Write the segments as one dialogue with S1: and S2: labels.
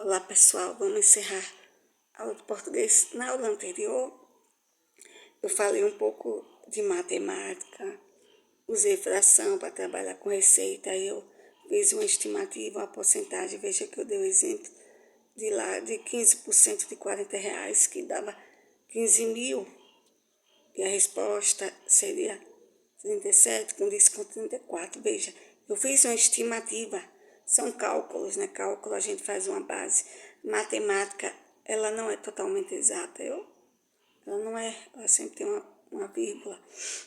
S1: Olá pessoal, vamos encerrar a aula de português. Na aula anterior, eu falei um pouco de matemática, usei fração para trabalhar com receita, eu fiz uma estimativa, uma porcentagem, veja que eu dei o exemplo de lá de 15% de R$ 40, que dava 15 mil, e a resposta seria 37, com desconto 34. Veja, eu fiz uma estimativa. São cálculos, né? Cálculo a gente faz uma base. Matemática, ela não é totalmente exata, ela não é, ela sempre tem uma vírgula.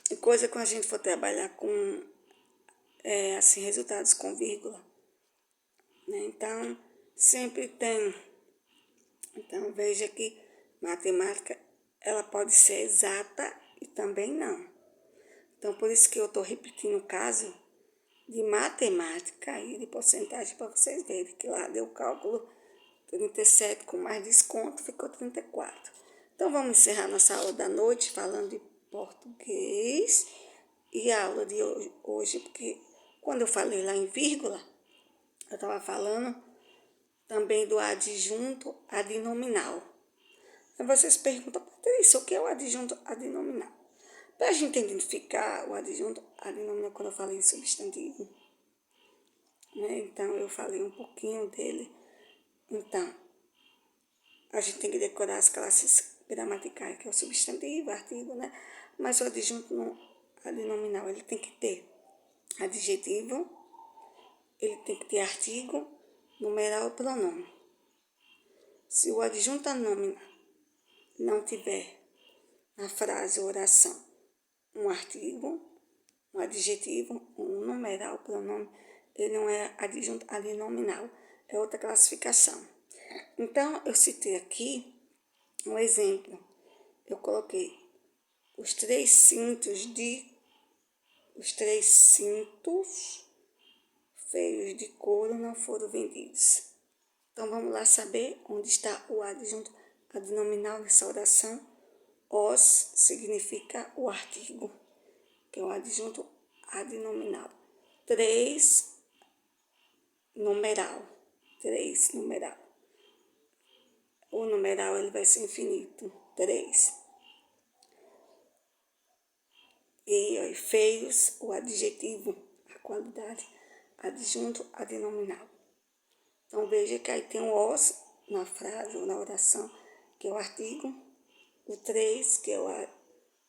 S1: E coisa quando a gente for trabalhar com, assim, resultados com vírgula, né? Então, sempre tem. Então, veja que matemática, ela pode ser exata e também não. Então, por isso que eu estou repetindo o caso de matemática e de porcentagem para vocês verem que lá deu cálculo 37 com mais desconto, ficou 34. Então, vamos encerrar nossa aula da noite falando de português e a aula de hoje, porque quando eu falei lá em vírgula, eu estava falando também do adjunto adnominal. Aí vocês perguntam, Patrícia, o que é o adjunto adnominal? Para a gente identificar o adjunto adnominal, quando eu falei em substantivo, né? Então, eu falei um pouquinho dele. Então, a gente tem que decorar as classes gramaticais, que é o substantivo, artigo, né? Mas o adjunto adnominal, ele tem que ter adjetivo, ele tem que ter artigo, numeral e pronome. Se o adjunto adnominal não tiver na frase ou oração um artigo, um adjetivo, um numeral, pronome, ele não é adjunto adnominal, é outra classificação. Então, eu citei aqui um exemplo. Eu coloquei os três cintos feios de couro não foram vendidos. Então, vamos lá saber onde está o adjunto adnominal nessa oração. Os significa o artigo, que é o adjunto adnominal. Três, numeral. O numeral ele vai ser infinito. 3. E feios, o adjetivo, a qualidade, adjunto adnominal. Então, veja que aí tem o os na frase ou na oração, que é o artigo. O 3, que é o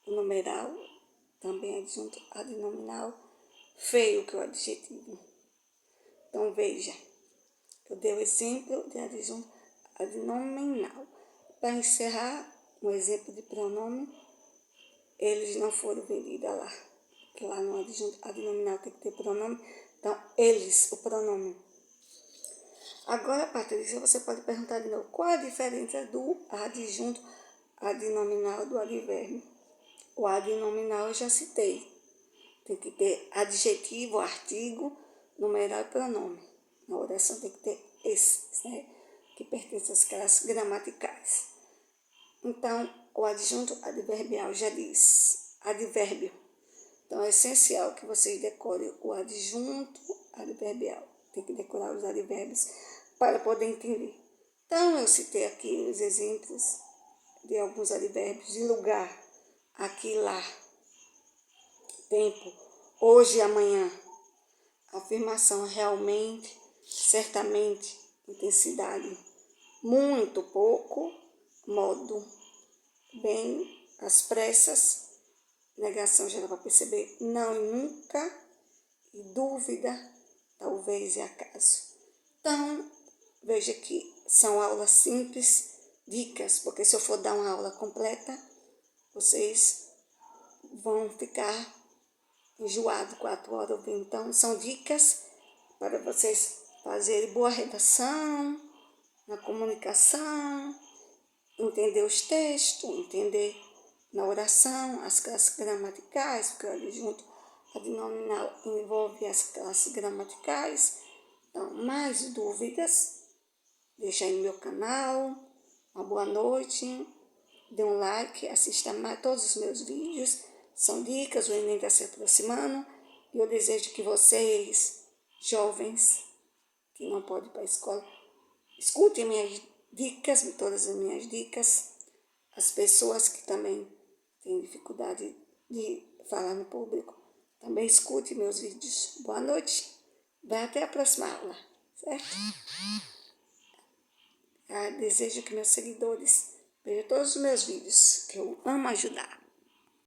S1: numeral, também adjunto adnominal. Feio, que é o adjetivo. Então, veja, eu dei o exemplo de adjunto adnominal. Para encerrar, um exemplo de pronome, eles não foram vendidos lá, porque lá no adjunto adnominal tem que ter pronome. Então, eles, o pronome. Agora, Patrícia, você pode perguntar de novo, qual a diferença do adjunto adnominal do advérbio? O adnominal eu já citei. Tem que ter adjetivo, artigo, numeral e pronome. Na oração tem que ter esses, né? Que pertencem às classes gramaticais. Então, o adjunto adverbial já diz advérbio. Então, é essencial que vocês decorem o adjunto adverbial. Tem que decorar os advérbios para poder entender. Então, eu citei aqui os exemplos de alguns advérbios de lugar, aqui, lá, tempo, hoje e amanhã, afirmação, realmente, certamente, intensidade, muito, pouco, modo, bem, às pressas, negação já dá para perceber, não e nunca, e dúvida, talvez e acaso. Então, veja que são aulas simples, dicas, porque se eu for dar uma aula completa, vocês vão ficar enjoados 4 horas ouvindo. Então, são dicas para vocês fazerem boa redação, na comunicação, entender os textos, entender na oração, as classes gramaticais, porque o adjunto adnominal envolve as classes gramaticais. Então, mais dúvidas, deixa aí no meu canal. Uma boa noite, dê um like, assista mais todos os meus vídeos. São dicas, o Enem está se aproximando. E eu desejo que vocês, jovens, que não podem ir para a escola, Escute minhas dicas, todas as minhas dicas. As pessoas que também têm dificuldade de falar no público, também escute meus vídeos. Boa noite. Vai até a próxima aula, certo? Desejo que meus seguidores vejam todos os meus vídeos, que eu amo ajudar.